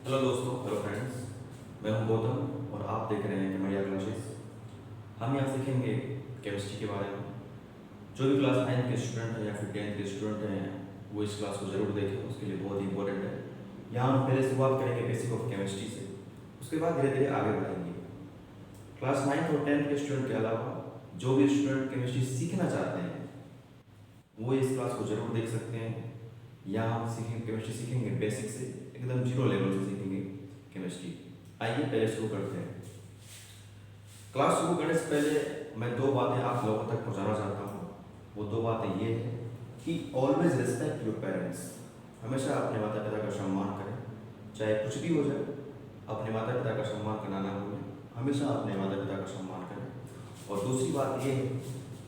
Hello दोस्तों, hello friends. मैं हूं गौतम और आप देख रहे हैं कमेडिया क्लासेस। हम यहाँ सीखेंगे केमिस्ट्री के बारे में। जो भी क्लास 9 के स्टूडेंट हैं या फिर 10th के स्टूडेंट हैं वो इस क्लास को ज़रूर देखें, उसके लिए बहुत ही इंपॉर्टेंट है। यहाँ हम पहले शुरुआत करेंगे बेसिक ऑफ केमिस्ट्री से, उसके बाद धीरे धीरे आगे बढ़ेंगे। क्लास 9 और 10th के स्टूडेंट के अलावा जो भी स्टूडेंट केमिस्ट्री सीखना चाहते हैं वो इस क्लास को ज़रूर देख सकते हैं। यहाँ हम सीखेंगे केमिस्ट्री, सीखेंगे बेसिक से, एकदम जीरो लेवल से सीखेंगे केमिस्ट्री। आइए पहले शुरू करते हैं। क्लास शुरू करने से पहले मैं दो बातें आप लोगों तक पहुंचाना चाहता हूँ। वो दो बातें ये हैं कि ऑलवेज रिस्पेक्ट योर पेरेंट्स। हमेशा अपने माता पिता का सम्मान करें, चाहे कुछ भी हो जाए। अपने माता पिता का सम्मान करना ना भूलें, हमेशा अपने माता पिता का सम्मान करें। और दूसरी बात ये है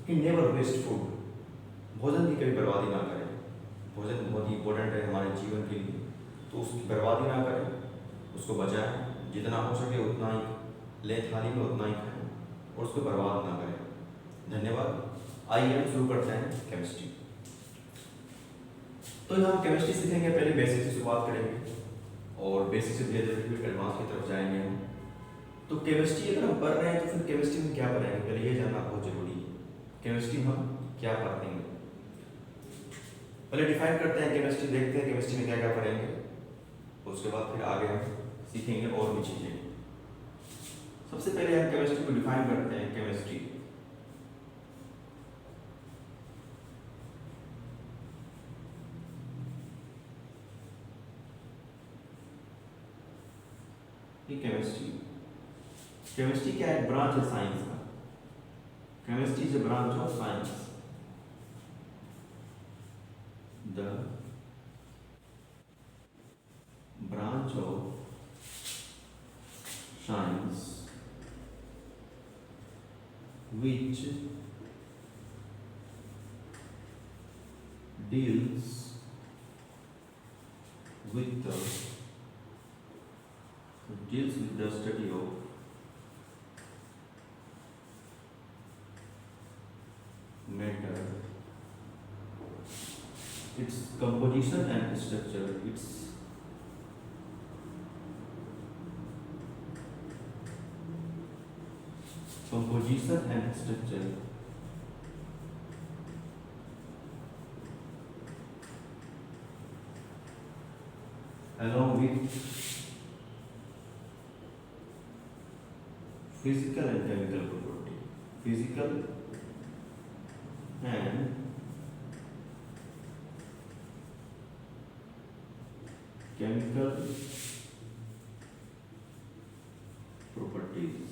कि नेवर वेस्ट फूड। भोजन की कभी बर्बादी ना करें। भोजन बहुत ही इंपॉर्टेंट है हमारे जीवन के लिए, तो उसकी बर्बादी ना करें, उसको बचाएं। जितना हो सके उतना ही लें थाली में, उतना ही खाएं और उसको बर्बाद ना करें। धन्यवाद। आइए हम शुरू करते हैं केमिस्ट्री। तो हम केमिस्ट्री सीखेंगे, पहले बेसिक से शुरुआत करेंगे और बेसिक से धीरे धीरे फिर एडवांस की तरफ जाएंगे हम। तो केमिस्ट्री अगर हम पढ़ रहे हैं तो फिर केमिस्ट्री में क्या पढ़ेंगे, पहले ये जानना बहुत जरूरी है। केमिस्ट्री हम क्या पढ़ते हैं, पहले डिफाइन करते हैं केमिस्ट्री, देखते हैं केमिस्ट्री में क्या क्या पढ़ेंगे, उसके बाद फिर आगे हम सीखेंगे और भी चीज़ें। सबसे पहले हम केमिस्ट्री को डिफाइन करते हैं। केमिस्ट्री केमिस्ट्री केमिस्ट्री क्या है? ब्रांच है साइंस का। Chemistry is a branch of science. The branch of science which deals with the study of matter, its composition and structure, its composition and structure, along with physical and chemical property, physical and chemical properties।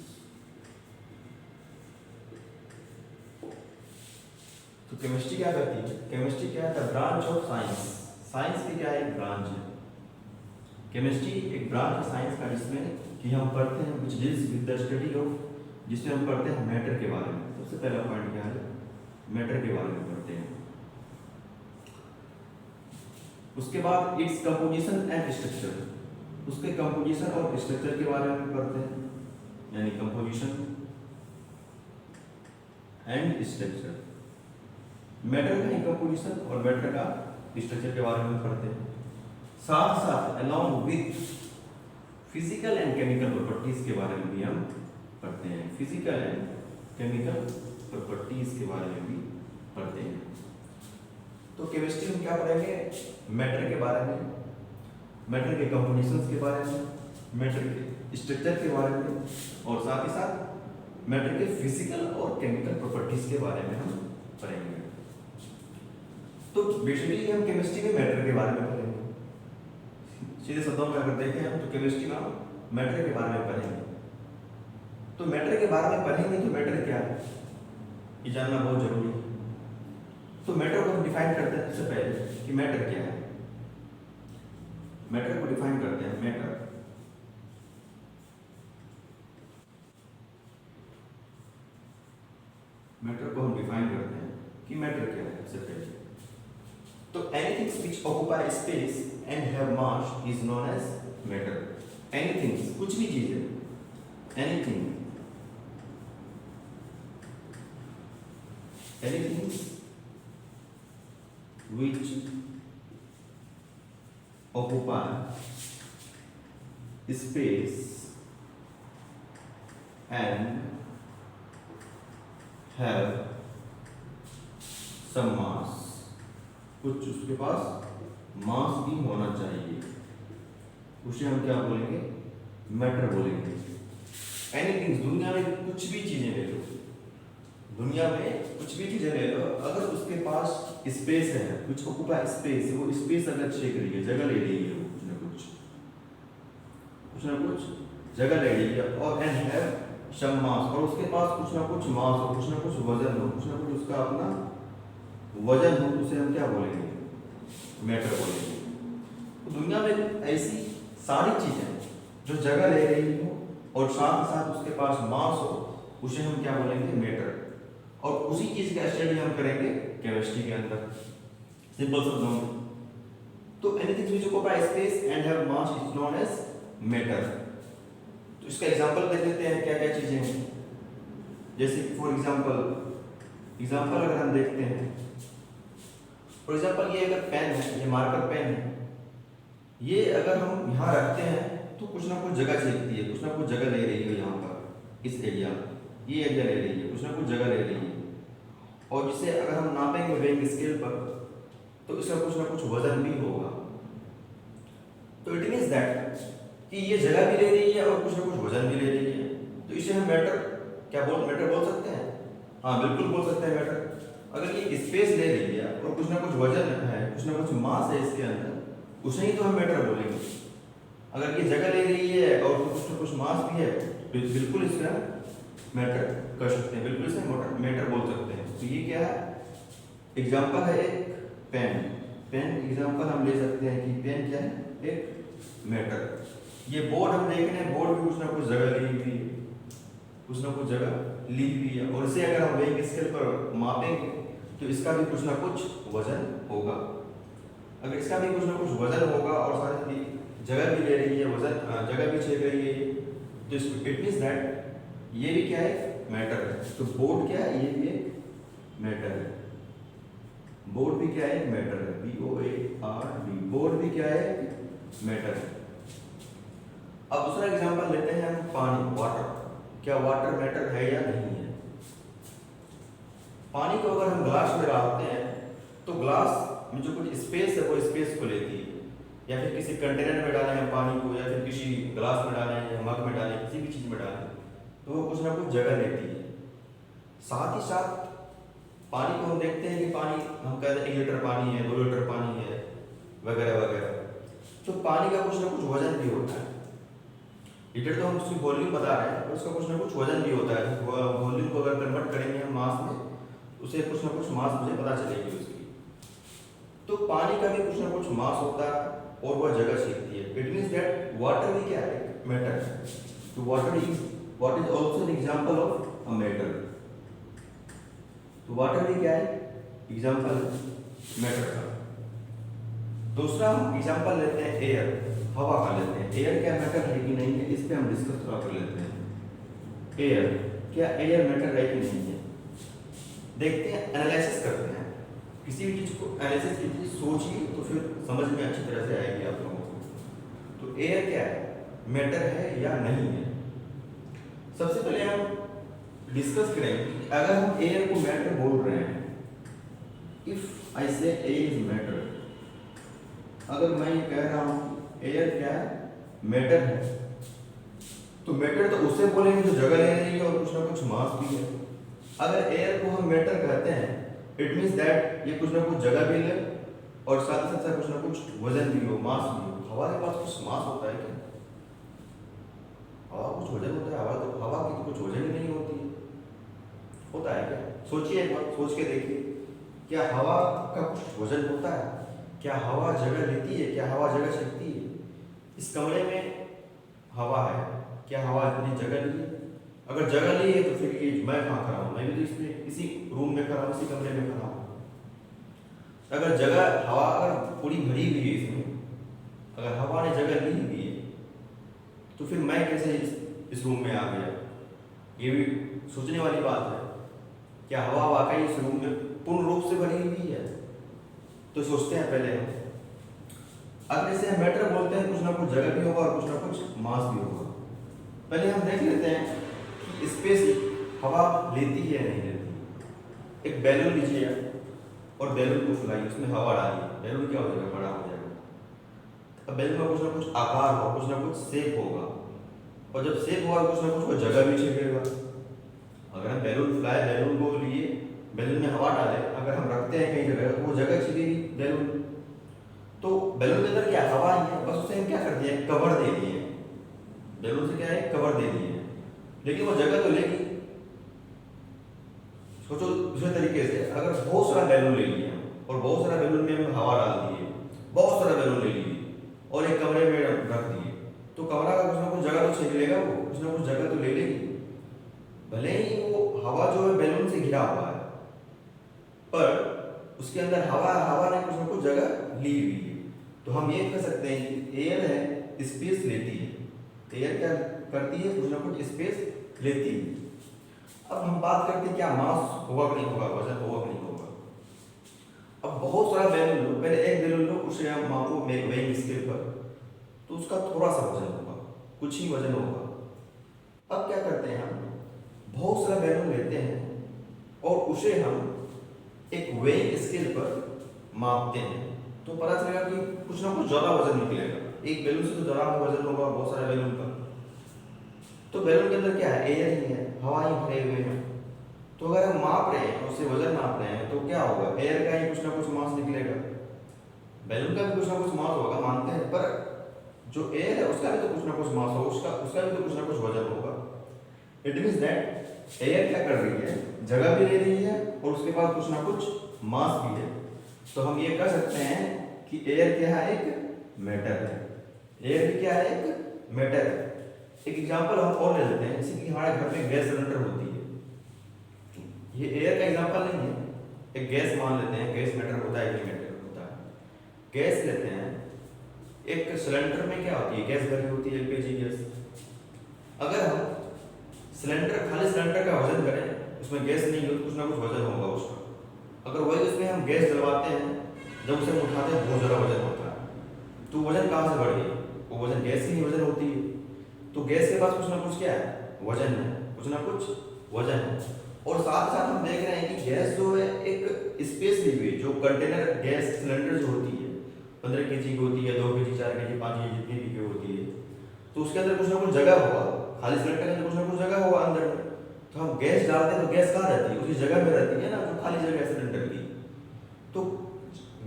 तो chemistry क्या करती है? Chemistry क्या है? Branch of science. Science की क्या है? एक ब्रांच है। केमिस्ट्री एक ब्रांच है साइंस का, जिसमें कि हम पढ़ते हैं which deals with the study of, जिसमें हम पढ़ते हैं मैटर के बारे में। सबसे पहला पॉइंट क्या है? मैटर के बारे में पढ़ते हैं। उसके बाद इट्स कंपोजिशन एंड स्ट्रक्चर, उसके कंपोजिशन और स्ट्रक्चर के बारे में पढ़ते हैं, यानी कंपोजिशन एंड स्ट्रक्चर। मैटर का ही कंपोजिशन और मैटर का स्ट्रक्चर के बारे में पढ़ते हैं। साथ साथ along with physical and chemical properties के बारे में भी हम पढ़ते हैं। फिजिकल एंड केमिकल प्रॉपर्टीज के बारे में भी पढ़ते हैं। तो केमिस्ट्री में क्या पढ़ेंगे? मैटर के बारे में, मैटर के कंपोजिशंस के बारे में, मैटर के स्ट्रक्चर के बारे में, और साथ ही साथ मैटर के फिजिकल और केमिकल प्रॉपर्टीज के बारे में हम पढ़ेंगे। तो बेसिकली हम केमिस्ट्री में मैटर के बारे में पढ़ेंगे। सीधे शब्दों में अगर देखें हम तो केमिस्ट्री में हम मैटर के बारे में पढ़ेंगे। तो मैटर के बारे में पढ़ेंगे तो मैटर क्या है ये जानना बहुत जरूरी है। तो मैटर को हम डिफाइन करते हैं सबसे पहले कि मैटर क्या है। मैटर को डिफाइन करते हैं। मैटर को हम डिफाइन करते हैं कि मैटर क्या है सबसे पहले। तो anything which occupy space and have mass is known as matter. Anything, कुछ भी चीज है, anything which occupy space and have some mass, कुछ उसके पास मास भी होना चाहिए, उसे हम क्या बोलेंगे, मैटर बोलेंगे। एनीथिंग, दुनिया में कुछ भी चीजें ले लो, दुनिया में कुछ भी चीजें ले लो, अगर उसके पास स्पेस है, कुछ ऑक्यूपाई स्पेस है, वो स्पेस अगर चेक रही है, जगह ले रही है, कुछ ना कुछ जगह ले रही है, और एंड हैव सम मास, और उसके पास कुछ ना कुछ मास हो, कुछ ना कुछ वजन हो, कुछ ना कुछ उसका अपना वजन हो, उसे हम क्या बोलेंगे, मैटर बोलेंगे। तो दुनिया में ऐसी सारी चीजें जो जगह ले रही हो और साथ साथ उसके पास मास हो, उसे हम क्या बोलेंगे, मैटर। और उसी चीज का स्टडी हम करेंगे केमिस्ट्री के अंदर, सिंपल शब्दों में। तो anything which occupy space and have mass is known as matter. तो इसका एग्जांपल देख लेते हैं, क्या क्या चीजें हैं। जैसे फॉर एग्जांपल अगर हम देखते हैं, फॉर एग्जांपल ये अगर पेन है, ये मार्कर पेन है, ये अगर हम यहाँ रखते हैं तो कुछ ना कुछ जगह छेदती है, कुछ ना कुछ जगह ले रही है यहाँ पर, इस एरिया, ये एरिया ले रही है, कुछ ना कुछ जगह ले रही है। और जिसे अगर हम नापेंगे वेइंग स्केल पर, तो इसका कुछ ना कुछ वजन भी होगा। तो इट मीन्स दैट कि ये जगह भी ले रही है और कुछ ना कुछ वजन भी ले रही है। तो इसे हम मैटर बोल सकते हैं। हाँ, बिल्कुल बोल सकते हैं मैटर। अगर ये स्पेस ले रही है और कुछ ना कुछ वजन है, कुछ ना कुछ मास है इसके अंदर, उसे ही तो हम मैटर बोलेंगे। अगर ये जगह ले रही है और कुछ ना कुछ मास भी है, बिल्कुल इसका मैटर कर सकते हैं, बिल्कुल इसे मैटर बोल सकते हैं। तो ये क्या है, एग्जाम्पल है एक पेन एग्जाम्पल हम ले सकते हैं कि पेन क्या है, एक मैटर। ये बोर्ड हम देख रहे हैं, बोर्ड भी कुछ ना कुछ जगह ली हुई है, कुछ ना कुछ जगह ली हुई है, और इसे अगर हम वेइंग स्केल पर मापेंगे तो इसका भी कुछ ना कुछ वजन होगा। अगर इसका भी कुछ ना कुछ वजन होगा और साथ ही जगह भी ले रही है, वजन जगह भी छेद रही है, तो इट मींस दैट ये भी क्या है, मैटर है। तो बोर्ड क्या है, ये भी एक मैटर है। बोर्ड भी क्या है, मैटर है, BOARD। बोर्ड भी क्या है, मैटर है। अब दूसरा एग्जांपल लेते हैं हम, पानी, वाटर। क्या वाटर मैटर है या नहीं है? पानी को अगर हम ग्लास में डालते हैं तो ग्लास में जो कुछ स्पेस है वो स्पेस को लेती है, या फिर किसी कंटेनर में डालें हम पानी को, या फिर किसी ग्लास में डालें या मग में डालें, किसी भी चीज में डालें, तो वो कुछ ना कुछ जगह लेती है। साथ ही साथ पानी को हम देखते हैं कि पानी, हम कहते हैं 1 लीटर पानी है, 2 लीटर पानी है, वगैरह वगैरह। तो पानी का कुछ ना कुछ वजन भी होता है। लीटर तो हम उसकी वॉल्यूम बता रहे हैं, और उसका कुछ ना कुछ वजन भी होता है। वॉल्यूम को अगर कन्वर्ट करेंगे हम मास में, उसे कुछ ना कुछ मास मुझे पता चलेगी उसकी। तो पानी का भी कुछ ना कुछ मास होता है और वह जगह छेदती है। इट मींस दैट वाटर भी क्या है, मैटर है। तो water is also an example of a matter. तो वाटर भी क्या है, एग्जांपल मैटर का। दूसरा हम एग्जांपल लेते हैं एयर, हवा का लेते हैं। एयर क्या मैटर है कि नहीं है, इस पे हम डिस्कस थोड़ा कर लेते हैं। एयर, क्या एयर मैटर है कि नहीं है, देखते हैं, एनालिसिस करते हैं। किसी भी चीज को एनालिसिस कीजिए, सोचिए, तो फिर समझ में अच्छी तरह से आएगी आप लोगों को। तो एयर क्या है, मैटर है या नहीं है। सबसे पहले हम डिस्कस करेंगे कि अगर हम एयर को मैटर बोल रहे हैं, इफ आई से एयर इज मैटर, अगर मैं ये कह रहा हूं एयर क्या है, मैटर है, तो मैटर तो उससे बोलेंगे जो जगह ले रही है और कुछ ना कुछ मास भी है। अगर एयर को हम मैटर कहते हैं, इट मींस दैट ये कुछ ना कुछ जगह भी ले और साथ ही साथ कुछ ना कुछ वजन भी हो, मास भी हो। हवा के पास कुछ मास होता है क्या? हवा कुछ वजन होता है? हवा की तो कुछ वजन ही नहीं होती है। होता है क्या? सोचिए एक बार, सोच के देखिए, क्या हवा का कुछ वजन होता है? क्या हवा जगह लेती है? क्या हवा जगह छेदती है? इस कमरे में हवा है, क्या हवा इतनी जगह ली है? अगर जगह ली है तो फिर ये मैं कहाँ खड़ा हूँ? मैं भी तो इसमें इसी रूम में खड़ा हूँ, इसी कमरे में खड़ा हूँ। अगर जगह, हवा अगर पूरी भरी हुई है इसमें, अगर हवा ने जगह ली हुई है, तो फिर मैं कैसे इस रूम में आ गया? ये भी सोचने वाली बात है। क्या हवा वाकई इस रूम में पूर्ण रूप से भरी हुई है? तो सोचते हैं पहले हम। अब जैसे हम मैटर बोलते हैं, कुछ ना कुछ जगह भी होगा और कुछ ना कुछ मास भी होगा। पहले हम देख लेते हैं कि स्पेस हवा लेती है या नहीं लेती। एक बैलून लीजिए और बैलून को फुलाइए, उसमें हवा डालिए, बैलून क्या हो जाएगा, बड़ा हो जाएगा। अब बैलून का कुछ ना कुछ आकार होगा, कुछ ना कुछ शेप होगा, और जब शेप होगा कुछ ना कुछ वो जगह भी छेड़ेगा। अगर हम बैलून फुलाए, बैलून को लिए, बैलून में हवा डाले, अगर हम रखते हैं कहीं जगह तो वो जगह छेड़ेगी बैलून। तो बैलून के अंदर क्या हवा ही है, बस उसे हम क्या कर दिए, कवर दे दिए। बैलून से क्या है, कवर दे दिए, लेकिन वो जगह तो लेगी। सोचो दूसरे तरीके से, अगर बहुत सारा बैलून ले लिया और बहुत सारा बैलून में हम हवा डाल दिए, बहुत सारा बैलून ले लिए और एक कमरे में रख दिए, तो कमरा का कुछ ना कुछ जगह तो छीन लेगा, वो कुछ ना कुछ जगह तो ले लेगी। भले ही वो हवा जो है बैलून से घिरा हुआ है, पर उसके अंदर हवा ने कुछ ना कुछ जगह ली हुई है। तो हम ये कह सकते हैं कि एयर है स्पेस लेती है, एयर क्या करती है, कुछ ना कुछ स्पेस लेती है। अब हम बात करते हैं क्या मास होगा कि नहीं होगा, वजन होगा कि नहीं होगा। अब बहुत सारा बैलून लो, पहले एक बैलून लो, उसे हम मापो वेइंग स्केल पर, तो उसका थोड़ा सा वजन होगा, कुछ ही वजन होगा। अब क्या करते हैं, हम बहुत सारा बैलून लेते हैं और उसे हम एक वेइंग स्केल पर मापते हैं, तो पता चलेगा कि कुछ ना कुछ ज़्यादा वजन निकलेगा। एक बैलून से तो ज़्यादा वजन होगा बहुत सारे बैलून का। तो बैलून के अंदर क्या है, एयर ही है, हवा ही भरे हुए हैं। तो अगर हम माप रहे हैं, उससे वजन नाप रहे हैं, तो क्या होगा, एयर का ही कुछ ना कुछ मास निकलेगा, बैलून का भी कुछ ना कुछ मास होगा, मानते हैं, पर जो एयर है उसका भी तो कुछ ना कुछ मास होगा, उसका भी तो कुछ ना कुछ वजन होगा। इट मीन्स दैट एयर क्या कर रही है, जगह भी ले रही है और उसके बाद कुछ ना कुछ मास भी है। तो हम ये कह सकते हैं कि एयर क्या है, एक मैटर है। एयर भी क्या है, एक मैटर है। एक एग्जांपल हम और ले लेते हैं, जैसे कि हमारे घर में गैस सिलेंडर होती है। ये एयर का एग्जांपल नहीं है, एक गैस मान लेते हैं, गैस मैटर होता है कि मैटर होता है। गैस लेते हैं, एक सिलेंडर में क्या होती है, गैस भरी होती है, एलपीजी गैस। अगर हम सिलेंडर, खाली सिलेंडर का वजन करें, उसमें गैस नहीं हो तो कुछ ना कुछ वजन होगा उसका। अगर वही उसमें हम गैस डलवाते हैं, जब उसे हम उठाते हैं बहुत ज़्यादा वजन होता है, तो वजन कहाँ से बढ़ गई, वो वजन गैस की ही वजन होती है। तो गैस के पास कुछ ना कुछ क्या है, वजन है, कुछ ना कुछ वजन है। और साथ साथ हम देख रहे हैं कि गैस जो है एक स्पेस ली हुई, जो कंटेनर गैस सिलेंडर जो होती है 15 kg की होती है, 2 kg, 4 kg, 5 kg, जितनी भी की होती है, तो उसके अंदर कुछ ना कुछ जगह होगा, खाली सिलेंडर के अंदर कुछ ना कुछ जगह होगा अंदर में। तो हम गैस डालते हैं तो गैस कहाँ रहती है, उसी जगह में रहती है ना, जो खाली जगह है सिलेंडर की। तो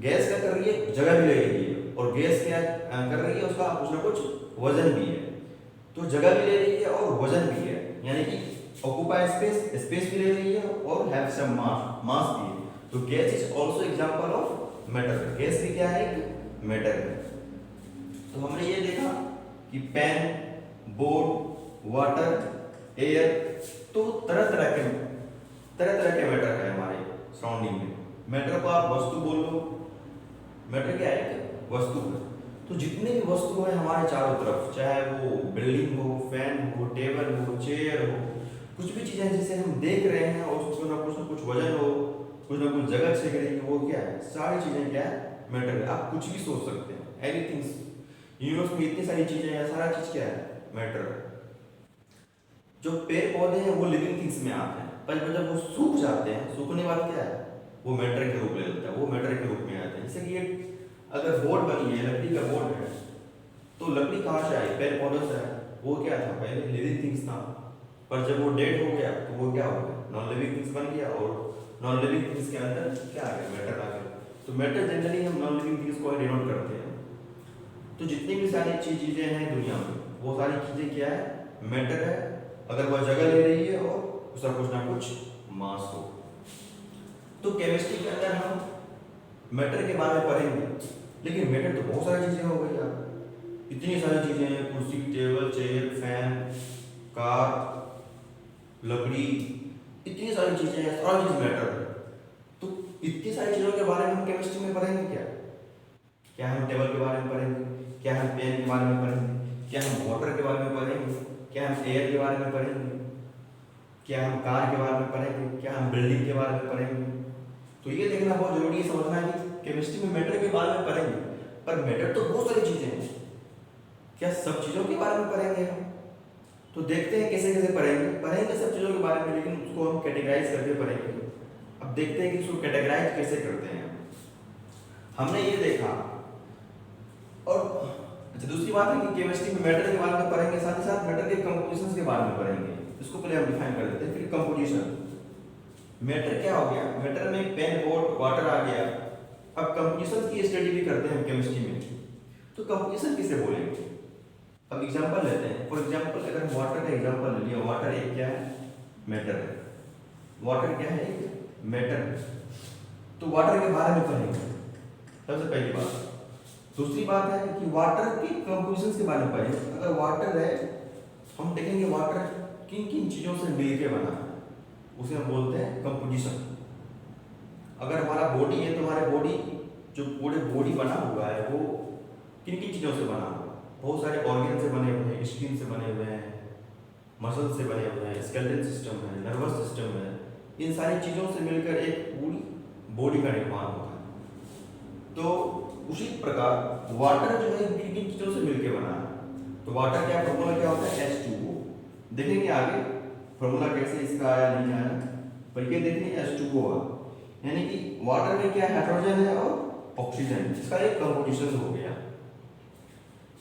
गैस क्या कर रही है, जगह भी ले रही है, और गैस क्या कर रही है, उसका कुछ ना कुछ वजन भी है। तो जगह भी ले रही है और वजन भी है, यानी कि ऑक्यूपाई स्पेस भी ले रही है और हैव सम मास भी है। तो gas is also example of matter. Gas भी क्या है, एक मैटर है। तो हमने ये देखा कि पेन, बोर्ड, वाटर, एयर, तो तरह तरह के मैटर है हमारे सराउंडिंग में। मैटर को आप वस्तु बोल लो, मैटर क्या है, वस्तु है। तो जितने भी वस्तु हैं हमारे चारों तरफ, चाहे वो बिल्डिंग हो, फैन हो, टेबल हो, चेयर हो, कुछ भी चीजें जिसे हम देख रहे हैं और उसको ना कुछ वजन हो, कुछ ना कुछ जगह छेड़ रही है, वो क्या है, सारी चीजें क्या है, मैटर है। आप कुछ भी सोच सकते हैं, एनीथिंग। यूनिवर्स में इतनी सारी चीजें हैं, सारा चीज क्या है, मैटर है। जो पेड़ पौधे हैं वो लिविंग थिंग्स में आते हैं, पर जब वो सूख जाते हैं, सूखने के बाद क्या है, वो मैटर के रूप ले लेता है, वो मैटर के रूप में आते हैं। जैसे कि अगर बोर्ड बनी है, लकड़ी का बोर्ड है, तो लकड़ी कहाँ से आई, पेड़ पौधों से आई। वो क्या था, पहले लिविंग थिंग्स था, पर जब वो डेड हो गया तो वो क्या हो गया, नॉन लिविंग थिंग्स बन गया, और नॉन लिविंग थिंग्स के अंदर क्या आ गया, मैटर आ गया। तो मैटर जनरली हम नॉन लिविंग थिंग्स को डिनोट करते हैं। तो जितनी भी सारी चीजें हैं दुनिया में, वो सारी चीजें क्या है, मैटर है, अगर वह जगह ले रही है और उसका कुछ ना कुछ मास हो। तो केमिस्ट्री के अंदर हम मैटर के बारे में पढ़ेंगे, लेकिन मैटर तो बहुत सारी चीजें हो गई यार, इतनी सारी चीजें हैं, कुर्सी, टेबल, चेयर, फैन, कार, लकड़ी, इतनी सारी चीजें हैं, सारी चीज मैटर है। तो इतनी सारी चीजों के बारे में हम केमिस्ट्री में पढ़ेंगे क्या? क्या हम टेबल के बारे में पढ़ेंगे? क्या हम पेन के बारे में पढ़ेंगे? क्या हम वाटर के बारे में पढ़ेंगे? क्या हम एयर के बारे में पढ़ेंगे? क्या हम कार के बारे में पढ़ेंगे? क्या हम बिल्डिंग के बारे में पढ़ेंगे? तो ये देखना बहुत जरूरी है, समझना है कि केमिस्ट्री में मैटर के बारे में पढ़ेंगे, पर मैटर तो बहुत सारी चीजें हैं। क्या सब चीजों के बारे में पढ़ेंगे हम? तो देखते हैं कैसे कैसे पढ़ेंगे सब चीजों के बारे में, लेकिन उसको हम कैटेगराइज करके पढ़ेंगे। अब देखते हैं कि उसको कैटेगराइज कैसे करते हैं। हमने ये देखा। और अच्छा, दूसरी बात है कि केमिस्ट्री में मैटर के बारे में पढ़ेंगे, साथ ही साथ मैटर के कंपोजिशन के बारे में पढ़ेंगे। इसको पहले हम डिफाइन कर देते हैं, फिर कंपोजिशन। मैटर क्या हो गया? मैटर में पेन, बोर्ड, वाटर आ गया। अब कंपोजिशन की स्टडी भी करते हैं केमिस्ट्री में, तो कंपोजिशन किसे बोलेंगे? अब एग्जांपल लेते हैं। फॉर एग्जांपल अगर वाटर का एग्जांपल ले लिया, वाटर एक क्या है? मैटर है। वाटर क्या है? एक मैटर है। तो वाटर के बारे में पढ़ेंगे सबसे पहली बात। दूसरी बात है कि वाटर के कंपोजिशन के बारे में पढ़ेंगे। अगर वाटर है, हम देखेंगे वाटर किन किन चीजों से मिलके बना है, उसे हम बोलते हैं कंपोजिशन। अगर हमारा बॉडी है तो हमारे बॉडी, जो पूरे बॉडी बना हुआ है, वो किन किन चीजों से बना हुआ है? बहुत सारे ऑर्गन से बने हुए हैं, स्किन से बने हुए हैं, मसल से बने हुए हैं, स्केलेटल सिस्टम है, नर्वस सिस्टम है। इन सारी चीजों से मिलकर एक पूरी बॉडी का निर्माण होता है। तो उसी प्रकार वाटर जो है किन किन चीजों से मिलकर बना है। तो वाटर क्या फॉर्मूला क्या होता है? H2O। देखेंगे आगे फॉर्मूला कैसे इसका आया नहीं आया, पर ये देखेंगे H2O आ, यानी कि वाटर में क्या हाइड्रोजन है और ऑक्सीजन, इसका एक कंपोजिशन हो गया।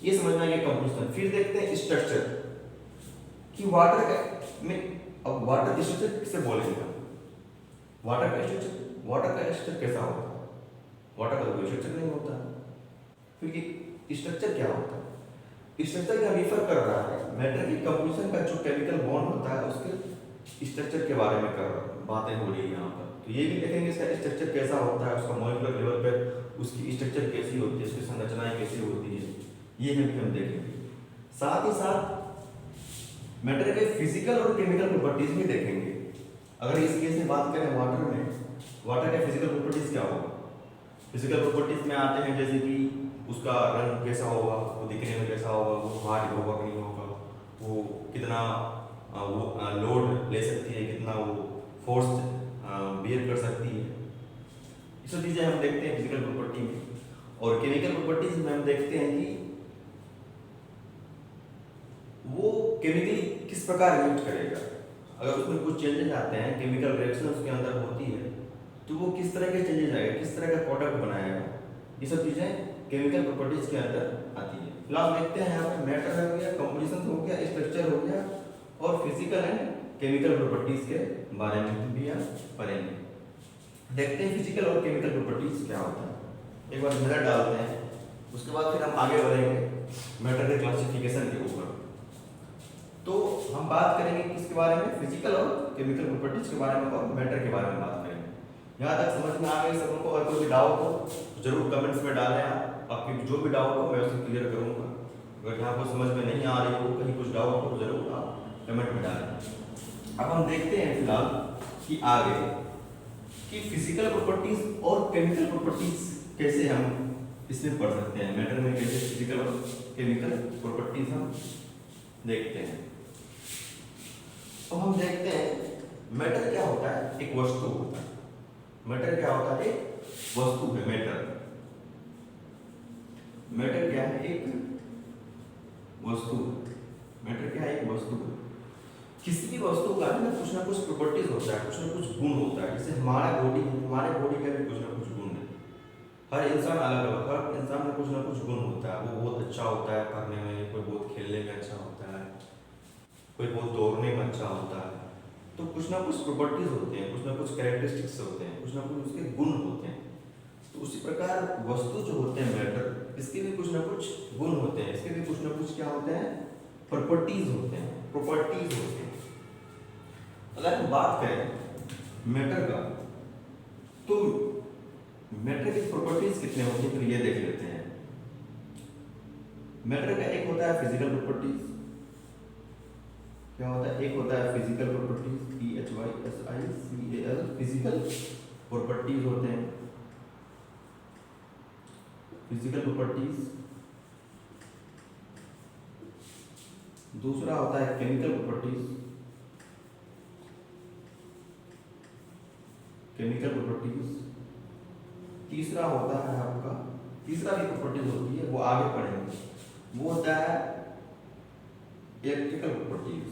ये समझना है कंपोजिशन। फिर देखते हैं स्ट्रक्चर कि वाटर का में, अब वाटर स्ट्रक्चर किसे बोलेंगे? वाटर का स्ट्रक्चर कैसा होता है? वाटर का कोई स्ट्रक्चर नहीं होता। फिर ये स्ट्रक्चर क्या होता है? स्ट्रक्चर क्या रिफर कर रहा है? मैटर की कंपोजिशन का जो केमिकल बॉन्ड होता है उसके स्ट्रक्चर के बारे में बातें हो रही है यहाँ पर। तो ये भी देखेंगे इसका स्ट्रक्चर कैसा होता है, उसका मॉलिक्यूलर लेवल पर उसकी स्ट्रक्चर कैसी होती है, उसकी संरचनाएं कैसी होती है, ये भी हम देखेंगे। साथ ही साथ मैटर के फिजिकल और केमिकल प्रॉपर्टीज भी देखेंगे। अगर इस केस में बात करें वाटर में, वाटर के फिजिकल प्रॉपर्टीज क्या होगा? फिजिकल प्रॉपर्टीज में आते हैं जैसे कि उसका रंग कैसा होगा, वो दिखने में कैसा होगा, वो हार्ड होगा कि नहीं होगा, वो कितना वो लोड ले सकती है, कितना वो फोर्स बियर कर सकती है। ये सब चीज़ें हम देखते हैं फिजिकल प्रॉपर्टी में। और केमिकल प्रॉपर्टीज में हम देखते हैं कि वो केमिकल किस प्रकार रिएक्ट करेगा। अगर उसमें कुछ चेंजेस आते हैं, केमिकल रिएक्शन उसके अंदर होती है, तो वो किस तरह के चेंजेस आएगा, किस तरह का प्रोडक्ट बनाएगा। ये सब चीज़ें केमिकल प्रॉपर्टीज के अंदर आती है। फिलहाल देखते हैं यहाँ पे मैटर हो गया, कंपोजिशन हो गया, स्ट्रक्चर हो गया, और फिजिकल एंड केमिकल प्रॉपर्टीज के बारे में भी हम पढ़ेंगे। देखते हैं फिजिकल और केमिकल प्रॉपर्टीज क्या होता है। एक बार नजर डालते हैं, उसके बाद फिर हम आगे बढ़ेंगे मैटर के क्लासिफिकेशन के ऊपर। तो हम बात करेंगे किसके बारे में? फिजिकल और केमिकल प्रॉपर्टीज के बारे में और मैटर के बारे में बात करेंगे। यहाँ तक समझ में आ गई सबको? और कोई भी डाउट हो जरूर कमेंट्स में डालें। आपकी जो भी डाउट हो मैं उसे क्लियर करूँगा। अगर यहाँ को समझ में नहीं आ रही हो, कहीं कुछ डाउट हो, जरूर आप कमेंट में डालें। अब हम देखते हैं फिलहाल कि आगे कि फिजिकल प्रॉपर्टीज और केमिकल प्रॉपर्टीज कैसे हम इसमें पढ़ सकते हैं। मैटर में कैसे फिजिकल और केमिकल प्रॉपर्टीज हम देखते हैं। अब हम देखते हैं मैटर क्या होता है? एक वस्तु होता है। मैटर क्या होता है? एक वस्तु है मैटर। मैटर क्या है? एक वस्तु। मैटर क्या है? एक वस्तु है। किसी भी वस्तु का ना कुछ प्रॉपर्टीज होता है, कुछ ना कुछ गुण होता है। जैसे हमारा बॉडी है, हमारे बॉडी का भी कुछ ना कुछ गुण है। हर इंसान अलग अलग, हर इंसान में कुछ ना कुछ गुण होता है। वो बहुत अच्छा होता है पढ़ने में, कोई बहुत खेलने में अच्छा होता है, कोई बहुत दौड़ने में अच्छा होता है। तो कुछ ना कुछ प्रॉपर्टीज होते हैं, कुछ ना कुछ कैरेक्टरिस्टिक्स होते हैं, कुछ ना कुछ उसके गुण होते हैं। तो उसी प्रकार वस्तु जो होते हैं मैटर, इसके भी कुछ ना कुछ गुण होते हैं, इसके भी कुछ ना कुछ क्या होते हैं? प्रॉपर्टीज होते हैं, प्रॉपर्टीज होते हैं। अगर हम बात करें मैटर का, तो मैटर की प्रॉपर्टीज कितने होती हैं, तो ये देख लेते हैं। मैटर का एक होता है फिजिकल प्रॉपर्टीज। क्या होता है? एक होता है physical properties, PHYSICAL, physical properties होते हैं, फिजिकल प्रॉपर्टीज। दूसरा होता है केमिकल प्रॉपर्टीज, केमिकल प्रॉपर्टीज। तीसरा होता है आपका तीसरा भी प्रॉपर्टीज होती है, वो आगे पढ़ेंगे। वो होता है इलेक्ट्रिकल प्रॉपर्टीज।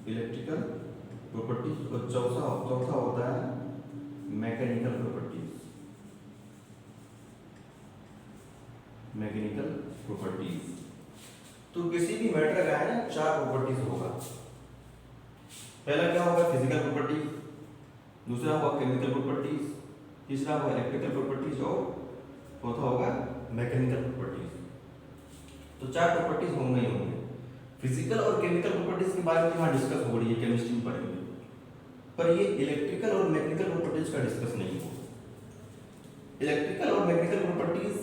इलेक्ट्रिकल प्रॉपर्टीज और चौथा होता है मैकेनिकल प्रॉपर्टीज। Mechanical properties. तो किसी भी मैटर का है ना 4 प्रॉपर्टीज होगा। पहला क्या होगा? फिजिकल प्रॉपर्टीज, दूसरा होगा केमिकल प्रॉपर्टीज, तीसरा होगा इलेक्ट्रिकल प्रॉपर्टीज और चौथा होगा मैकेनिकल प्रॉपर्टीज। तो 4 प्रॉपर्टीज होंगे ही होंगे। फिजिकल और केमिकल प्रॉपर्टीज के बारे में यहाँ डिस्कस हो रही है, केमिस्ट्री में पढ़ेंगे, पर ये इलेक्ट्रिकल और मैकेनिकल प्रॉपर्टीज का डिस्कस नहीं हो। इलेक्ट्रिकल और मैकेनिकल प्रॉपर्टीज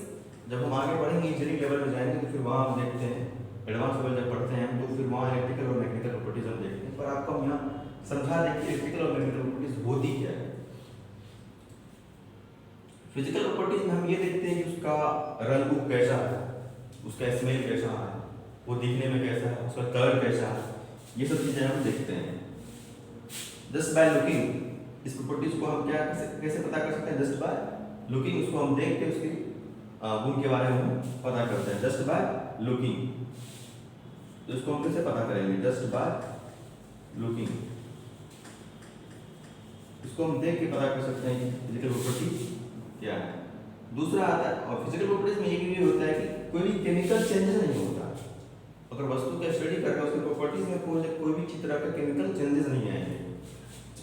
जब हम आगे पढ़ेंगे, इंजीनियरिंग लेवल में जाएंगे तो फिर वहाँ हम देखते हैं, एडवांस लेवल जब पढ़ते हैं तो फिर वहाँ इलेक्ट्रिकल और मैकेनिकल प्रॉपर्टीज हम देखते हैं। पर आपको हम यहाँ समझा दें कि इलेक्ट्रिकल और मैकेनिकल प्रॉपर्टीज होती क्या है। फिजिकल प्रॉपर्टीज में हम ये देखते हैं कि उसका रंग रूप कैसा है, उसका स्मेल कैसा है, वो दिखने में कैसा है, उसका कलर कैसा है, ये सब चीजें हम देखते हैं। जस्ट बाय लुकिंग इस प्रॉपर्टीज को हम क्या कैसे पता कर सकते हैं? जस्ट बाय लुकिंग, उसको हम देख के उसकी गुण के बारे में पता करते हैं। जस्ट बाय लुकिंग, तो इसको हम कैसे पता करेंगे? जस्ट बाय लुकिंग, इसको हम देख के पता कर सकते हैं कि फिजिकल प्रॉपर्टी क्या है। दूसरा आता है, और फिजिकल प्रॉपर्टीज में ये भी होता है कि कोई भी केमिकल चेंजेस नहीं होता। अगर वस्तु का स्टडी कर रहे हो उसकी प्रॉपर्टीज में कोई भी तरह का केमिकल चेंजेस नहीं आएंगे।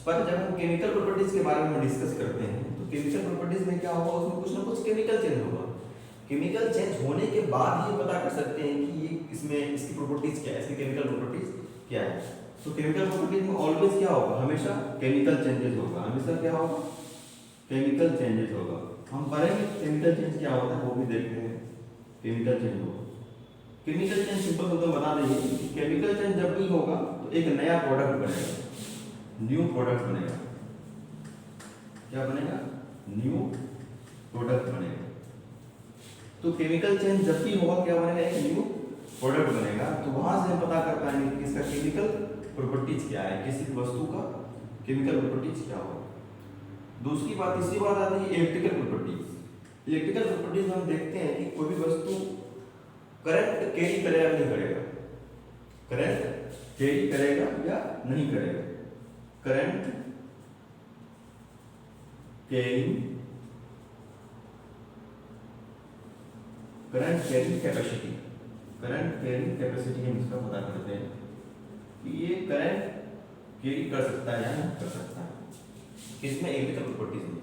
पर जब हम केमिकल प्रॉपर्टीज के बारे में डिस्कस करते हैं तो केमिकल प्रॉपर्टीज में क्या होगा? उसमें कुछ ना कुछ केमिकल चेंज होगा। केमिकल चेंज होने के बाद ये पता कर सकते हैं कि ये इसमें इसकी प्रॉपर्टीज क्या है, इसकी केमिकल प्रॉपर्टीज क्या है। तो केमिकल प्रॉपर्टीज में ऑलवेज क्या होगा? हमेशा केमिकल चेंजेस होगा। हमेशा क्या होगा? केमिकल चेंजेस होगा। हम पढ़ेंगे केमिकल चेंज क्या होता है, वो भी देखते हैं। केमिकल चेंज होगा। केमिकल चेंज सिंपल शब्दों में बता देंगे कि केमिकल चेंज जब भी होगा तो एक नया प्रोडक्ट बनेगा, न्यू प्रोडक्ट बनेगा। क्या बनेगा? न्यू प्रोडक्ट बनेगा। तो केमिकल चेंज जब भी होगा क्या बनेगा? एक न्यू प्रोडक्ट बनेगा। तो वहां से हम पता कर पाएंगे कि इसका केमिकल प्रॉपर्टीज क्या है, किसी वस्तु का केमिकल प्रॉपर्टीज क्या होगा। दूसरी बात, तीसरी बात आती है इलेक्ट्रिकल प्रॉपर्टीज। इलेक्ट्रिकल प्रॉपर्टीज हम देखते हैं कि कोई भी वस्तु करंट कैरी करेगा नहीं करेगा, करंट कैरी करेगा या नहीं करेगा। Current carrying capacity, current carrying capacity हम इसका पता करते हैं कि ये करंट कैरी कर सकता है या नहीं कर सकता है। किसमें? इलेक्ट्रिकल प्रॉपर्टीज में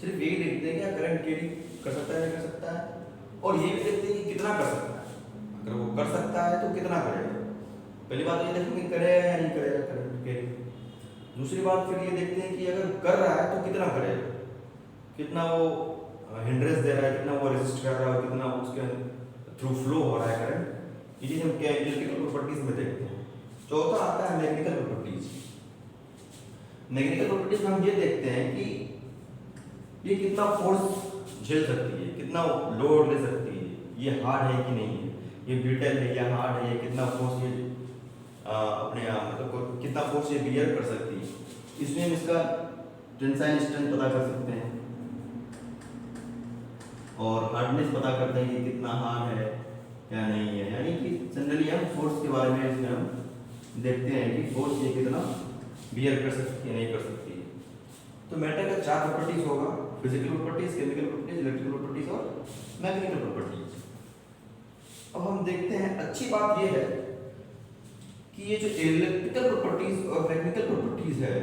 सिर्फ यही देखते हैं क्या करंट कैरी कर सकता है या कर सकता है, और ये भी देखते हैं कि कितना कर सकता है। अगर वो कर सकता है तो कितना करेगा। पहली बात ये देखेंगे करेगा या नहीं करेगा करंट कैरी। दूसरी बात फिर ये देखते हैं कि अगर कर रहा है तो कितना करेगा, कितना वो हिंड्रेंस दे रहा है, कितना वो रेजिस्ट कर रहा है, कितना उसके थ्रू फ्लो हो रहा है करंट। ये चीज हम क्या इलेक्ट्रिकल प्रॉपर्टीज में देखते हैं। चौथा आता है मैकेनिकल प्रॉपर्टीज। मैकेनिकल प्रॉपर्टीज में हम ये देखते हैं कि ये कितना फोर्स झेल सकती है, कितना लोड ले सकती है, ये हार्ड है कि नहीं है, ये ब्रिटल है या हार्ड है, कितना फोर्स ये अपने मतलब कितना फोर्स ये बियर कर सकती है। इसमें हम इसका टेंसाइल स्ट्रेंथ पता कर सकते हैं और हार्डनेस पता करते हैं कि कितना हार्ड है या नहीं है। यानी कि जनरली हम फोर्स के बारे में इसमें हम देखते हैं कि फोर्स ये कितना बियर कर सकती है नहीं कर सकती है। तो मैटर का 4 प्रॉपर्टीज होगा, physical properties, chemical properties, electrical properties और मैकेनिकल प्रॉपर्टीज। अब हम देखते हैं, अच्छी बात यह है कि ये जो इलेक्ट्रिकल प्रॉपर्टीज और मैकेनिकल प्रॉपर्टीज है,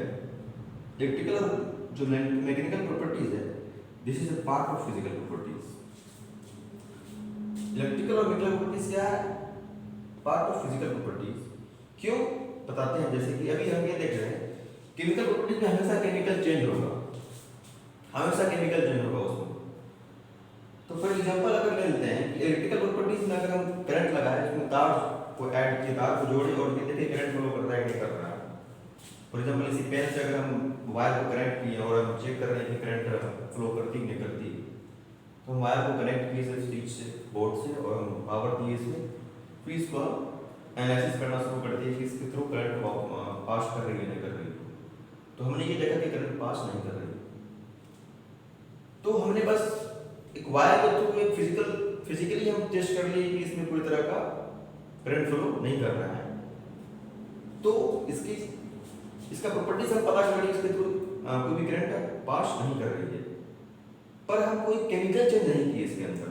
इलेक्ट्रिकल और जो मैकेनिकल प्रॉपर्टीज है, this is a part of physical properties. Electrical और मैकेनिकल प्रॉपर्टीज क्या है? Part of physical properties. क्यों? बताते हैं। जैसे कि अभी हम ये देख रहे हैं केमिकल प्रॉपर्टीज में हमेशा केमिकल चेंज होगा, हमेशा केमिकल चेंज होगा उसमें। तो फॉर एग्जांपल अगर ले लेते हैं कि इलेक्ट्रिकल प्रॉपर्टीज में अगर हम करंट लगाए, उसमें तार को ऐड किए, तार को जोड़े और ये देखें करंट फ्लो कर रहा है कि नहीं कर रहा है। फॉर एग्जांपल इसी पेन से अगर हम वायर को कनेक्ट किए और हम चेक कर रहे हैं कि करंट फ्लो करती कि नहीं करती, तो हम वायर को कनेक्ट किए स्विच से, बोर्ड से, और हम पावर दिए इसमें, फिर इसको हम एनालिसिस करना शुरू करते हैं कि इसके थ्रू करंट पास कर रही है नहीं कर रही। तो हमने ये देखा कि करंट पास नहीं कर रही। तो हमने बस एक वायर के थ्रू एक फिजिकली हम टेस्ट कर लिए कि इसमें कोई तरह का करंट फ्लो नहीं कर रहा है, तो इसका प्रॉपर्टीज हम पता कर लिए, इसके थ्रू कोई भी करंट पास नहीं कर रही है। पर हम कोई केमिकल चेंज नहीं किए इसके अंदर,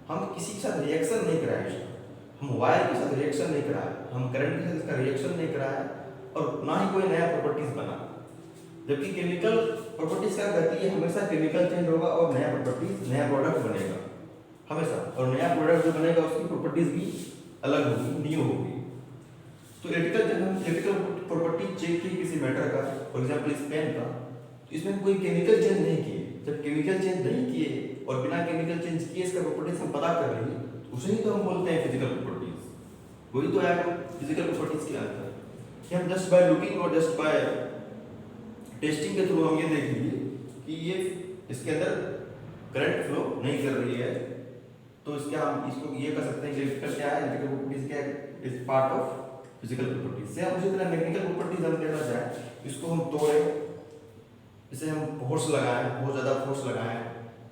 हम किसी के साथ रिएक्शन नहीं कराए इसका, हम वायर के साथ रिएक्शन नहीं कराए, हम करंट के साथ इसका रिएक्शन नहीं कराए, और ना ही कोई नया प्रॉपर्टीज बना। जबकि केमिकल प्रॉपर्टीज क्या कहती है, हमेशा केमिकल चेंज होगा और नया प्रॉपर्टीज, नया प्रोडक्ट बनेगा हमेशा, और नया प्रोडक्ट जो बनेगा उसकी प्रॉपर्टीज भी अलग होगी, न्यू होगी। तो इलेक्ट्रिकल प्रॉपर्टी चेक की किसी मैटर का, फॉर एग्जांपल इस पेन का, तो इसमें कोई केमिकल चेंज नहीं किए। जब केमिकल चेंज नहीं किए और बिना केमिकल चेंज किए इसका प्रॉपर्टीज हम पता कर रहे हैं, तो उसे ही तो हम बोलते हैं फिजिकल प्रॉपर्टीज। वही तो है फिजिकल प्रॉपर्टीज के अंदर कि हम जस्ट बाय लुकिंग और जस्ट बाय टेस्टिंग के थ्रू हम ये देख लीजिए कि ये इसके अंदर करंट फ्लो नहीं कर रही है, तो इसके हम इसको ये कह सकते हैं कि इलेक्ट्रिकल क्या है, इलेक्ट्रिकल प्रॉपर्टीज क्या है, is part of physical properties. से हम उसी तरह मैकेनिकल प्रॉपर्टीज हम देखना चाहें, इसको हम तोड़े, इसे हम फोर्स लगाएं, बहुत ज़्यादा फोर्स लगाएं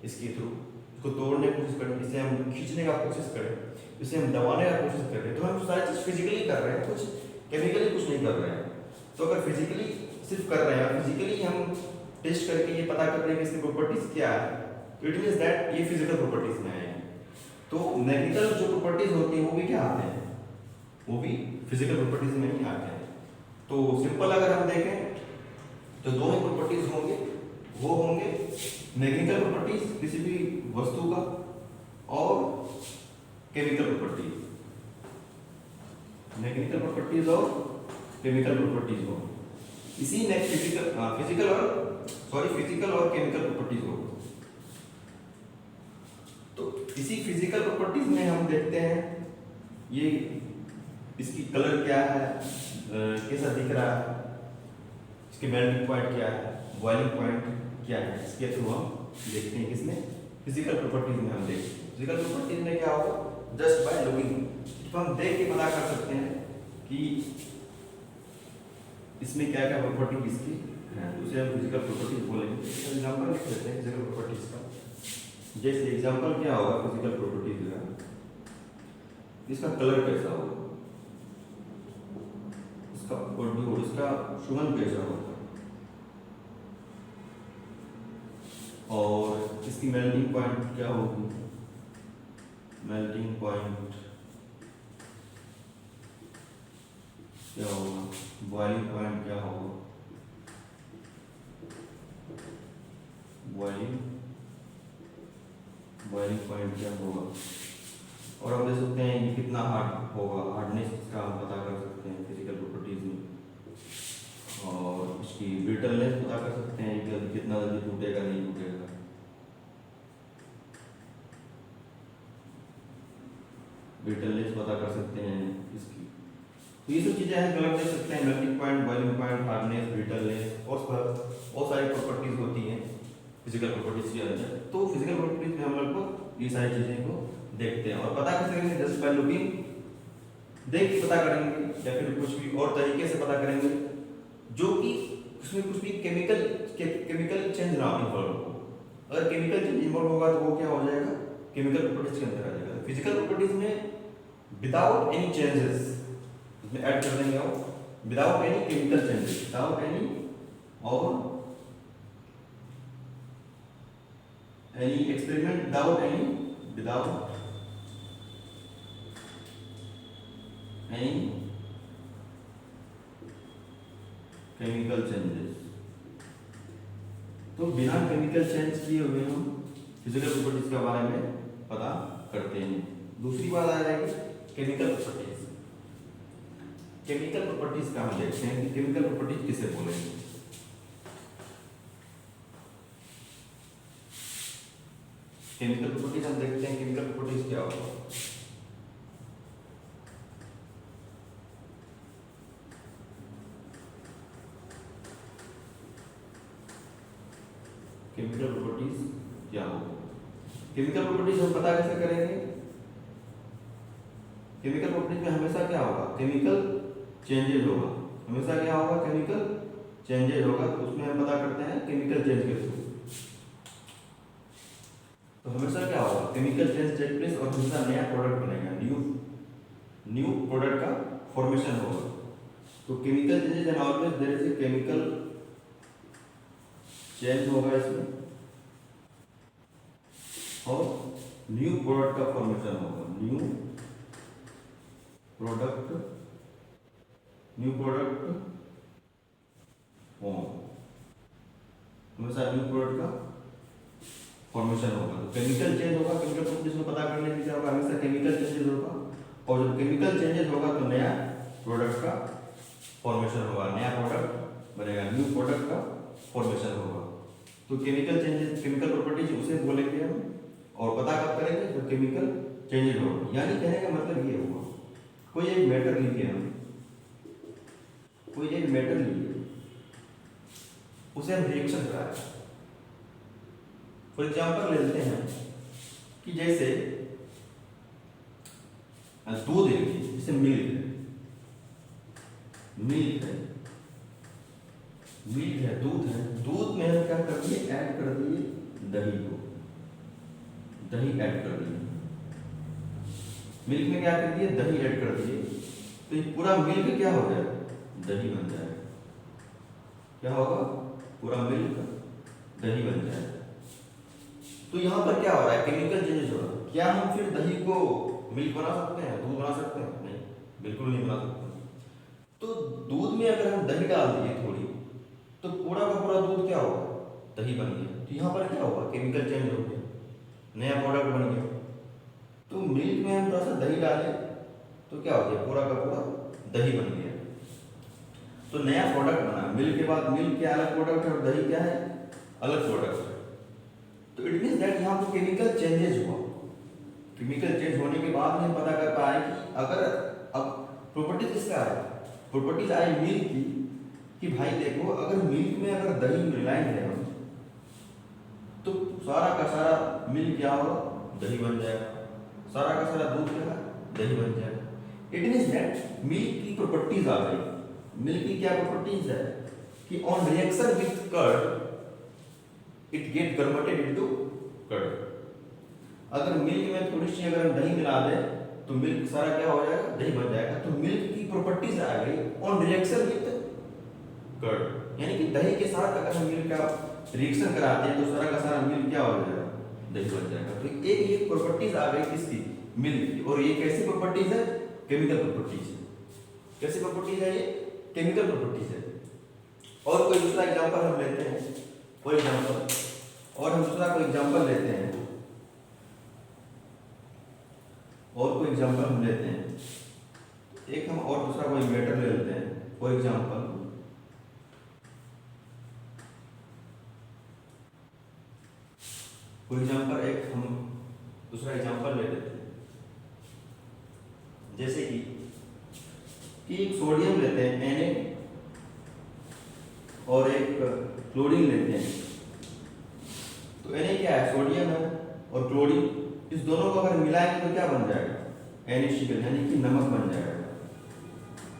इसके थ्रू, इसको तोड़ने की कोशिश करें, इसे हम खींचने का कोशिश करें, इसे हम दबाने का कोशिश करें, तो हम सारी चीज़ फिजिकली कर रहे हैं, कुछ केमिकली कुछ नहीं कर रहे हैं। तो अगर फिजिकली सिर्फ कर रहे हैं, फिजिकली हम टेस्ट करके ये पता कर रहे हैं कि इसकी प्रॉपर्टीज क्या है, तो इट मीन्स दैट ये फिजिकल प्रॉपर्टीज में आएंगे। तो मैकेनिकल जो प्रॉपर्टीज होती हैं वो भी क्या आते हैं, वो भी फिजिकल प्रॉपर्टीज में ही आते हैं। तो सिंपल अगर हम देखें तो दो ही प्रॉपर्टीज होंगे, वो होंगे मैकेनिकल प्रॉपर्टीज किसी भी वस्तु का और केमिकल प्रॉपर्टीज, मैकेनिकल प्रॉपर्टीज और केमिकल प्रॉपर्टीज हो, इसी ने फिजिकल और केमिकल प्रॉपर्टीज हो। तो इसी फिजिकल प्रॉपर्टीज में हम देखते हैं ये इसकी कलर क्या है, कैसा दिख रहा है, इसके मेल्टिंग पॉइंट क्या है, बॉइलिंग पॉइंट क्या है, इसके थ्रू हम देखते हैं। किसमें, फिजिकल प्रॉपर्टीज में हम देखते हैं। फिजिकल प्रॉपर्टीज में क्या होगा, जस्ट बाय लुकिंग तो हम देख के पता कर सकते हैं कि इसमें क्या क्या प्रॉपर्टी इसकी है, उसे हम फिजिकल प्रॉपर्टीज बोलेंगे। एग्जांपल लिख लेते हैं फिजिकल प्रॉपर्टीज का। जैसे एग्जांपल क्या होगा फिजिकल प्रॉपर्टीज का, इसका कलर कैसा होगा, इसका ऑडियो, इसका सुगंध कैसा होगा, और इसकी मेल्टिंग पॉइंट क्या होगी, मेल्टिंग पॉइंट क्या होगा, बॉइलिंग पॉइंट क्या होगा, बॉइलिंग पॉइंट क्या होगा, और हम देख सकते हैं कि कितना हार्ड होगा, हार्डनेस इसका हम पता कर सकते हैं फिजिकल प्रॉपर्टीज में, और इसकी ब्रिटलनेस पता कर सकते हैं कि कितना जल्दी टूटेगा नहीं टूटेगा। ब्रिटलनेस पता कर सकते हैं इसकी। तो ये सब चीज़ें हैं जो हम देख सकते हैं, melting point, boiling point, hardness, brittleness, और सारी प्रॉपर्टीज होती हैं फिजिकल प्रॉपर्टीज के अंदर। तो फिजिकल प्रॉपर्टीज में हम लगभग ये सारी चीज़ें को देखते हैं और पता कर सकेंगे जस्ट बाय लुकिंग, देख के पता करेंगे या फिर कुछ भी और तरीके से पता करेंगे जो कि उसमें कुछ भी केमिकल चेंज ना इन्वॉल्व हो। अगर केमिकल चेंज इन्वॉल्व होगा तो वो क्या हो जाएगा, केमिकल प्रॉपर्टीज के अंदर आ जाएगा। फिजिकल प्रॉपर्टीज में विदाउट एनी चेंजेस इसमें ऐड कर देंगे, और without any chemical changes, without any और any experiment, without any chemical changes. तो बिना केमिकल चेंज किए हुए हम फिजिकल प्रॉपर्टीज के बारे में पता करते हैं। दूसरी बात आ जाएगी केमिकल प्रॉपर्टीज। केमिकल प्रॉपर्टीज का हम देखते हैं कि केमिकल प्रॉपर्टीज किसे बोलेंगे। केमिकल प्रॉपर्टीज हम देखते हैं, केमिकल प्रॉपर्टीज क्या होगा। केमिकल प्रॉपर्टीज क्या होगा, केमिकल प्रॉपर्टीज हम पता कैसे करेंगे। केमिकल प्रॉपर्टीज में हमेशा क्या होगा, केमिकल चेंजेज होगा, हमेशा क्या होगा, केमिकल चेंजेज होगा। तो उसमें हम पता करते हैं केमिकल चेंज के थ्रू। तो हमेशा क्या होगा, केमिकल चेंज टेक प्लेस और हमेशा नया प्रोडक्ट बनेगा, न्यू प्रोडक्ट का फॉर्मेशन होगा। तो chemical changes and always there is a chemical change होगा इसमें और न्यू प्रोडक्ट का फॉर्मेशन होगा, न्यू प्रोडक्ट फॉर्म, हमेशा न्यू प्रोडक्ट का फॉर्मेशन होगा। तो केमिकल चेंज होगा, केमिकल प्रॉपर्टीज को पता करने के लिए क्या होगा, हमेशा केमिकल चेंजेस होगा और जब केमिकल चेंजेस होगा तो नया प्रोडक्ट का फॉर्मेशन होगा, नया प्रोडक्ट बनेगा, न्यू प्रोडक्ट का फॉर्मेशन होगा। तो केमिकल चेंजेस, केमिकल प्रॉपर्टीज उसे बोलेंगे हम और पता कब करेंगे जब केमिकल चेंजेस होगा। यानी कहने का मतलब ये हुआ, कोई एक मैटर लीजिए हम, कोई एक मैटर लीजिए, उसे हम रिएक्शन कराएं। फॉर एग्जाम्पल ले लेते हैं कि जैसे दूध है, जैसे मिल्क है, दूध है, दूध में हम क्या कर दिए, ऐड कर दिए दही को, दही ऐड कर दिए, मिल्क में क्या कर दिए, दही ऐड कर दिए, तो ये पूरा मिल्क क्या हो जाएगा, दही बन जाएगा। क्या होगा, पूरा मिल्क दही बन जाएगा। तो यहाँ पर क्या हो रहा है, केमिकल चेंजेस हो रहा है। क्या हम फिर दही को मिल्क बना सकते हैं, दूध बना सकते हैं? नहीं, बिल्कुल नहीं बना सकते। तो दूध में अगर हम दही डाल दिए थोड़ी, तो पूरा का पूरा दूध क्या होगा, दही बन गया। तो यहाँ पर क्या होगा, केमिकल चेंज हो गया, नया प्रोडक्ट बन गया। तो मिल्क में हम थोड़ा सा दही डालें तो क्या हो गया, पूरा का पूरा दही बन गया। तो नया प्रोडक्ट बना, मिल्क के बाद मिल्क क्या अलग प्रोडक्ट है और दही क्या है, अलग प्रोडक्ट है। तो इट मीन्स दैट यहाँ पर केमिकल चेंजेस हुआ। केमिकल चेंज होने के बाद हम पता कर पाए कि अगर अब प्रॉपर्टीज किसका आया, प्रॉपर्टीज आई मिल्क की, कि भाई देखो अगर मिल्क में अगर दही मिलाएंगे हम तो सारा का सारा मिल्क क्या होगा, दही बन जाएगा, सारा का सारा दूध क्या है, दही बन जाएगा। इट मीन्स दैट मिल्क की प्रॉपर्टीज आ गई। मिल्क की क्या प्रॉपर्टीज है कि on reaction with curd it get converted into curd. अगर मिल्क में थोड़ी सी अगर हम दही मिला दें तो मिल्क सारा क्या हो जाएगा, दही बन जाएगा। तो मिल्क की प्रॉपर्टीज आ गई ऑन रिएक्शन विथ कर्ड, यानी कि दही के साथ अगर हम मिल्क का रिएक्शन कराते हैं तो सारा का सारा मिल्क क्या हो जाएगा, दही बन जाएगा। तो एक ये प्रॉपर्टीज आ गई किसकी, मिल्क की। और ये कैसी प्रॉपर्टीज है, केमिकल प्रॉपर्टीज। कैसी प्रॉपर्टीज है ये, केमिकल प्रॉपर्टीज है। और कोई दूसरा एग्जांपल हम लेते हैं, कोई एग्जांपल और हम दूसरा कोई एग्जांपल लेते हैं, और कोई एग्जांपल हम लेते हैं। एक हम और दूसरा कोई मैटर ले लेते हैं, फॉर एग्जांपल एक हम दूसरा एग्जांपल ले लेते हैं। जैसे कि एक सोडियम लेते हैं Na और एक क्लोरीन लेते हैं। तो Na क्या है, सोडियम है, और क्लोरीन, इस दोनों को अगर मिलाएंगे तो क्या बन जाएगा, NaCl, यानी कि नमक बन जाएगा।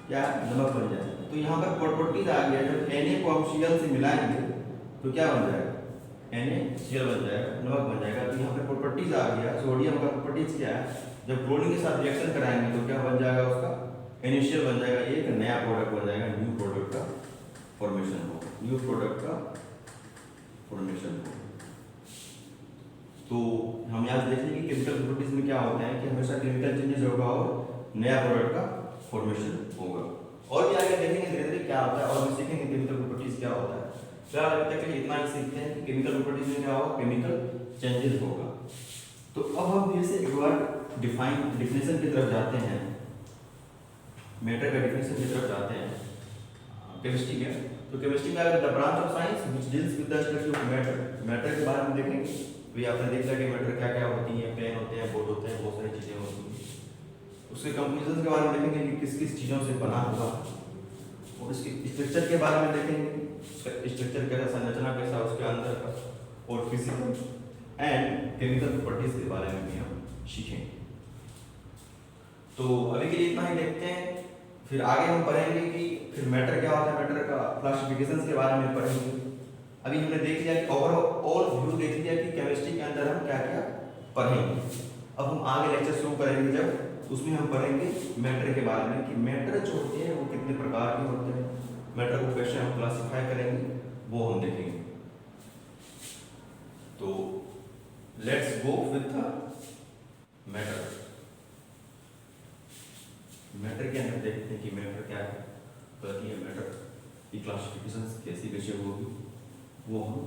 क्या, नमक बन जाएगा। तो यहाँ पर प्रॉपर्टीज आ गया, जब Na को हम Cl से मिलाएंगे तो क्या बन जाएगा, NaCl बन जाएगा, नमक बन जाएगा। तो यहाँ पे प्रॉपर्टीज आ गया, सोडियम का प्रॉपर्टीज क्या है, जब क्लोरीन के साथ रिएक्शन कराएंगे तो क्या बन जाएगा, उसका NaCl बन जाएगा। एक नया प्रोडक्ट बन जाएगा, न्यू प्रोडक्ट का फॉर्मेशन हो, न्यू प्रोडक्ट का फॉर्मेशन हो। तो हम यहाँ देखेंगे कि केमिकल प्रॉपर्टीज में क्या होता है कि हमेशा केमिकल चेंजेस होगा और नया प्रोडक्ट का फॉर्मेशन होगा। और भी आगे देखेंगे धीरे धीरे क्या होता है, और भी सीखेंगे केमिकल प्रॉपर्टीज क्या होता है। फिलहाल अभी तक के लिए इतना ही सीखते हैं कि केमिकल प्रॉपर्टीज में क्या होगा, केमिकल चेंजेस होगा। तो अब हम फिर से एक बार डिफिनेशन की तरफ जाते हैं, मैटर का डिफिनेशन की तरफ जाते हैं केमिस्ट्री के। तो केमिस्ट्री में अगर the branch of science which deals with the study of matter, matter के बारे में देखेंगे। तो आपने देखा कि मैटर क्या क्या होती है, पेन होते हैं, बोर्ड होते हैं, बहुत सारी चीजें होती हैं। उसके कंपोजिशन के बारे में देखेंगे कि किस किस चीज़ों से बना हुआ, और इसके स्ट्रक्चर के बारे में देखेंगे, स्ट्रक्चर कैसा, संरचना कैसा उसके अंदर का, और फिजिकल एंड केमिकल प्रॉपर्टीज के बारे में भी हम सीखेंगे। तो अभी के लिए इतना ही देखते हैं, फिर आगे हम पढ़ेंगे कि फिर मैटर क्या होता है, मैटर का क्लासिफिकेशन के बारे में पढ़ेंगे। अभी हमने देख लिया कि ओवरऑल व्यू देख लिया कि केमिस्ट्री के अंदर अंदर हम क्या क्या पढ़ेंगे। अब हम आगे लेक्चर शुरू करेंगे जब उसमें हम पढ़ेंगे मैटर के बारे में कि मैटर जो होते हैं वो कितने प्रकार के होते हैं, मैटर को कैसे हम क्लासिफाई करेंगे वो हम देखेंगे। तो let's go with the matter. Matter के अंदर देखते हैं कि मैटर क्या है, मैटर की क्लासिफिकेशन कैसी कैसे होगी वो हम